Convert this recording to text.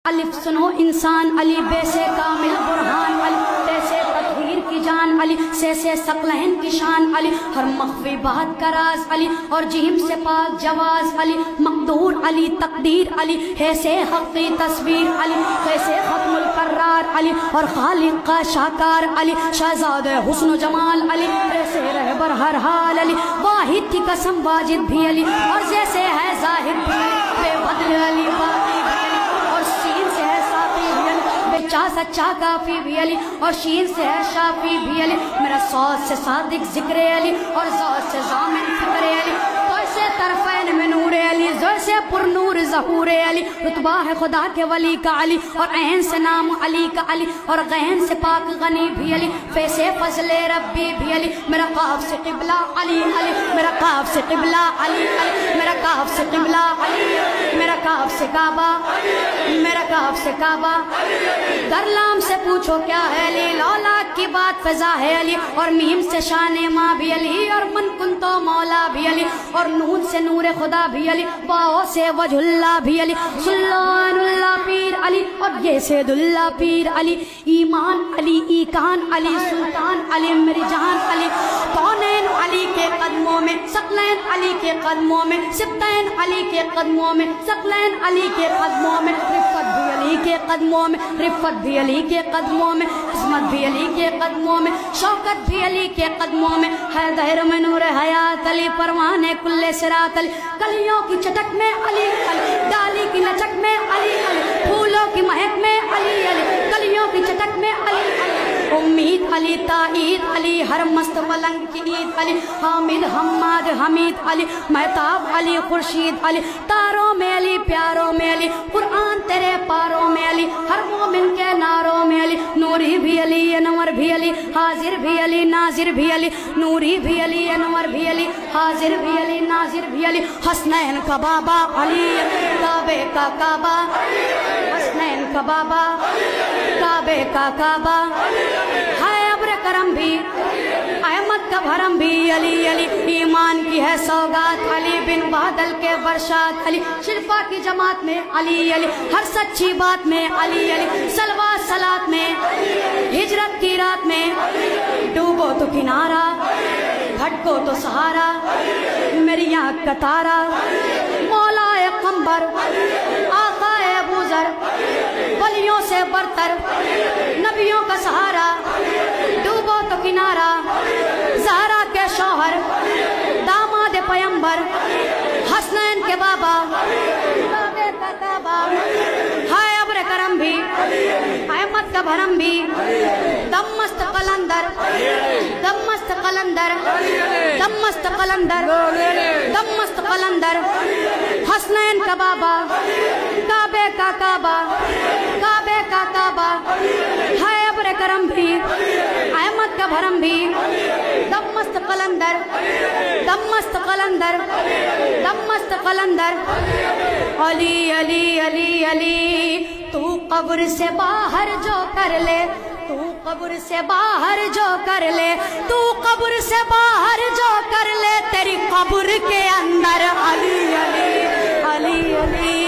الف سنو انسان علی، بے سے کامل برہان علی، تے سے تطہیر کی جان علی، سے ثقلین کی شان علی، ہر مخفی بات کا راز علی، اور جیم سے پاک جواز علی، مقدور علی تقدیر علی، ہے سے حق کی تصویر علی، ہے سے ختم القرار علی، اور خالق کا شاکار علی، شہزاد حسن و جمال علی، ایسے رہبر ہر حال علی، واحد کی قسم واجد بھی علی، اور جیسے ہے ظاہر بھی بے بدل علی، باقی بھی علی، اور سین سے ہے صافی بھی علی، بے چا سچا کافی بھی علی، اور شین سے ہے شافی بھی علی، میرا صوت سے صادق ذکر علی، اور ذات سے ضامن فکر علی، تو سے طرفین میں نور علی، زور سے پر نور ظہور علی، رتبہ ہے خدا کے ولی کا علی، اور عین سے نام علی کا علی، اور غین سے پاک غنی بھی علی، فے سے فضل ربی بھی علی، میرا قاف سے قبلہ علی علی، میرا قاف سے قبلہ علی علی، میرا قاف سے قبلہ علی، میرا قاف سے کعبہ، میرا قاف سے کعبہ، در لام سے پوچھو کیا ہے علی، لولا کی بات فضا ہے علی، اور میم سے شان ماں بھی علی، اور من کن تو مولا بھی علی، اور نون سے نور خدا بھی علی، واؤ سے وجہ اللہ بھی علی، سلطان اللہ پیر علی، اور یہ سید اللہ پیر علی، ایمان علی، ایکان علی، سلطان علی، میری جان علی، کونین علی کے قدموں میں، ثقلین علی کے قدموں میں، سبتین علی کے قدموں میں، ثقلین علی کے قدموں میں، رفت بھی علی کے قدموں میں، رفت بھی علی کے قدموں میں، عظمت بھی علی کے قدموں میں، شوکت بھی علی کے قدموں میں، ہے دہر میں نور حیات علی، پروانے کل صراط علی، کلیوں کی چٹک میں علی علی، ڈالی کی لچک میں علی علی، پھولوں کی مہک میں علی علی، کلیوں کی چٹک میں علی علی، امید علی، تائید علی، ہر مست ملنگ کی عید علی، حامد حماد حمید علی، مہتاب علی، خورشید علی، تاروں میں علی، پیاروں میں علی، قرآن تیرے پاروں میں علی، ہر مومن کے ناروں میں علی، نوری بھی علی، انور بھی علی، حاضر بھی علی، ناظر بھی علی، نوری بھی علی، انور بھی علی، حاضر بھی علی، ناظر بھی علی، حسنین کا بابا علی، کعبے کا کعبہ، حسنین کا بابا، کعبے کا کعبہ، ہے ابر کرم بھی، احمد کا بھرم بھی علی علی، ایمان کی ہے سوگات علی، بن بادل کے برشات علی، شرفا کی جماعت میں علی علی، ہر سچی بات میں علی علی، صلوات صلات میں، ہجرت کی رات میں، ڈوبو تو کنارہ، بھٹکو تو سہارا، میری آنکھ کا تارا، مولا قمبر، آقا ابو ذر، ولیوں سے برتر، نبیوں کا سہارا، ڈوبو تو کنارہ، زہرا کے شوہر، داماد پیمبر، حسنین کے بابا، کعبے کا کعبہ، ہائے ابر کرم بھی، احمد کا بھرم بھی، دم مست قلندر، دم مست قلندر، دم مست قلندر، دم مست قلندر، حسنین کا بابا، کعبے کا کعبہ، کعبے کا کعبہ، ہائے ابر کرم بھی، احمد کا بھرم بھی، دم مست قلندر، دم مست قلندر، دم مست قلندر، علی علی علی علی، تو قبر سے باہر جو کر لے، تو قبر سے باہر جو کر لے، تو قبر سے باہر جو کر لے، تیری قبر کے اندر علی علی علی علی